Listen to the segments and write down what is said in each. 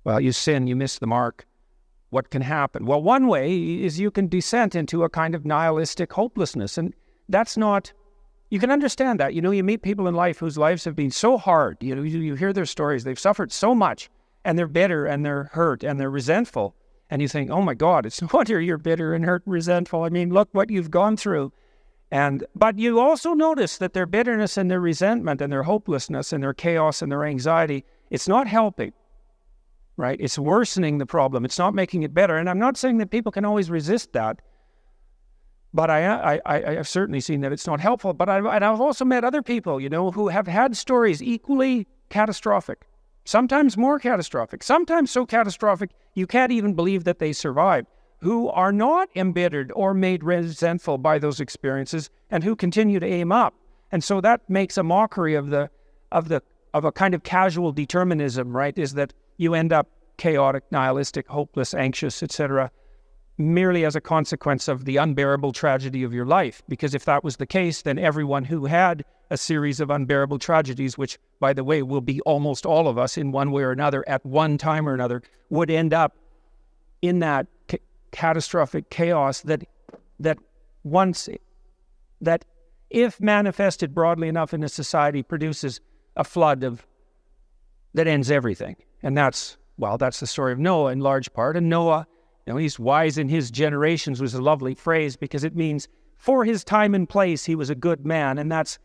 well, you sin, you miss the mark. What can happen? Well, one way is you can descend into a kind of nihilistic hopelessness. And that's not, you can understand that. You know, you meet people in life whose lives have been so hard. You know, you hear their stories. They've suffered so much, and they're bitter, and they're hurt, and they're resentful. And you think, oh my God, it's no wonder you're bitter and hurt and resentful. I mean, look what you've gone through. But you also notice that their bitterness and their resentment and their hopelessness and their chaos and their anxiety, it's not helping, right? It's worsening the problem. It's not making it better. And I'm not saying that people can always resist that, but I've certainly seen that it's not helpful. But I've also met other people, you know, who have had stories equally catastrophic, sometimes more catastrophic, sometimes so catastrophic you can't even believe that they survived, who are not embittered or made resentful by those experiences and who continue to aim up. And so that makes a mockery of a kind of casual determinism, right? Is that you end up chaotic, nihilistic, hopeless, anxious, etc., merely as a consequence of the unbearable tragedy of your life. Because if that was the case, then everyone who had a series of unbearable tragedies, which, by the way, will be almost all of us in one way or another at one time or another, would end up in that catastrophic chaos that if manifested broadly enough in a society produces a flood that ends everything. And that's the story of Noah in large part. And Noah, you know, he's wise in his generations was a lovely phrase because it means for his time and place he was a good man. And that's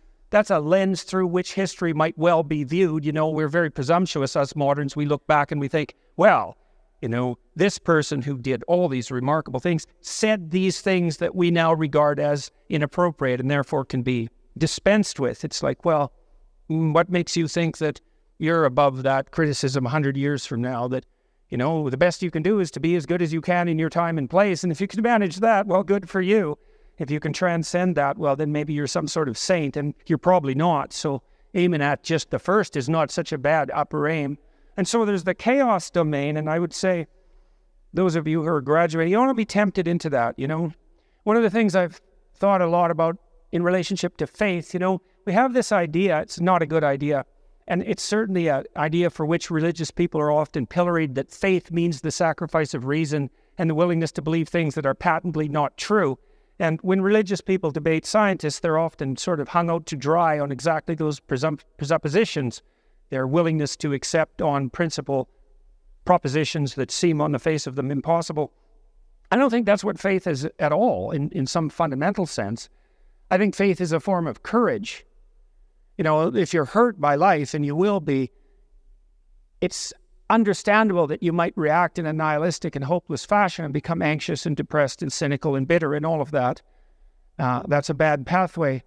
a lens through which history might well be viewed. You know, we're very presumptuous, us moderns. We look back and we think, well, you know, this person who did all these remarkable things said these things that we now regard as inappropriate and therefore can be dispensed with. It's like, well, what makes you think that you're above that criticism 100 years from now, that, you know, the best you can do is to be as good as you can in your time and place. And if you can manage that, well, good for you. If you can transcend that, well, then maybe you're some sort of saint, and you're probably not. So aiming at just the first is not such a bad upper aim. And so there's the chaos domain, and I would say those of you who are graduating, you don't want to be tempted into that, you know. One of the things I've thought a lot about in relationship to faith, you know, we have this idea, it's not a good idea, and it's certainly an idea for which religious people are often pilloried, that faith means the sacrifice of reason and the willingness to believe things that are patently not true. And when religious people debate scientists, they're often sort of hung out to dry on exactly those presuppositions. Their willingness to accept on principle propositions that seem on the face of them impossible. I don't think that's what faith is at all in some fundamental sense. I think faith is a form of courage. You know, if you're hurt by life, and you will be, it's understandable that you might react in a nihilistic and hopeless fashion and become anxious and depressed and cynical and bitter and all of that. That's a bad pathway.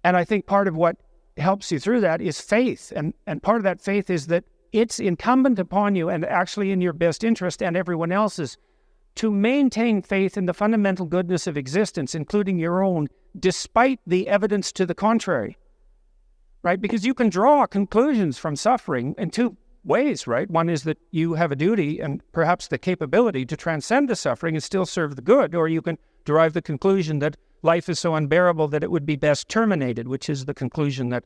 And I think part of what helps you through that is faith. And part of that faith is that it's incumbent upon you, and actually in your best interest and everyone else's, to maintain faith in the fundamental goodness of existence, including your own, despite the evidence to the contrary, right? Because you can draw conclusions from suffering in two ways, right? One is that you have a duty and perhaps the capability to transcend the suffering and still serve the good, or you can derive the conclusion that life is so unbearable that it would be best terminated, which is the conclusion that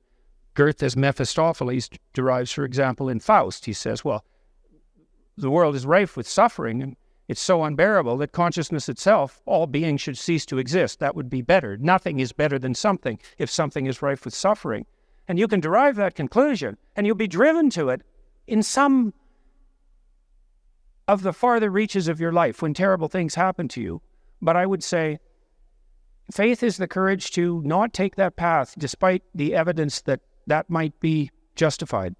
Goethe's Mephistopheles derives, for example, in Faust. He says, well, the world is rife with suffering, and it's so unbearable that consciousness itself, all beings should cease to exist. That would be better. Nothing is better than something if something is rife with suffering. And you can derive that conclusion, and you'll be driven to it in some of the farther reaches of your life when terrible things happen to you. But I would say faith is the courage to not take that path despite the evidence that that might be justified.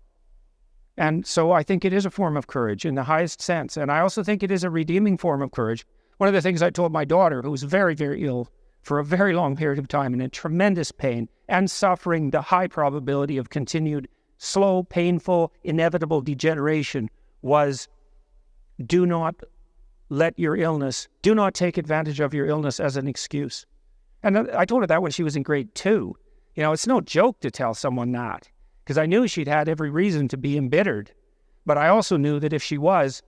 And so I think it is a form of courage in the highest sense. And I also think it is a redeeming form of courage. One of the things I told my daughter, who was very, very ill for a very long period of time and in tremendous pain and suffering the high probability of continued slow, painful, inevitable degeneration, was do not let your illness, do not take advantage of your illness as an excuse. And I told her that when she was in grade 2. You know, it's no joke to tell someone that, because I knew she'd had every reason to be embittered. But I also knew that if she was,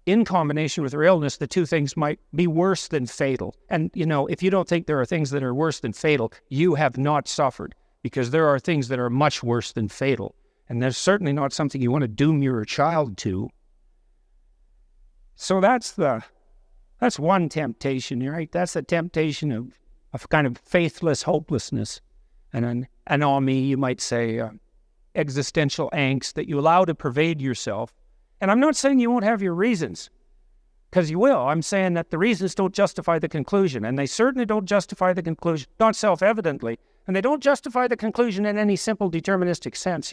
in combination with her illness, the two things might be worse than fatal. And, you know, if you don't think there are things that are worse than fatal, you have not suffered, because there are things that are much worse than fatal. And there's certainly not something you want to doom your child to. So that's one temptation, right? That's the temptation of kind of faithless hopelessness. And an anomie, you might say, existential angst that you allow to pervade yourself. And I'm not saying you won't have your reasons, because you will. I'm saying that the reasons don't justify the conclusion, and they certainly don't justify the conclusion, not self-evidently, and they don't justify the conclusion in any simple deterministic sense.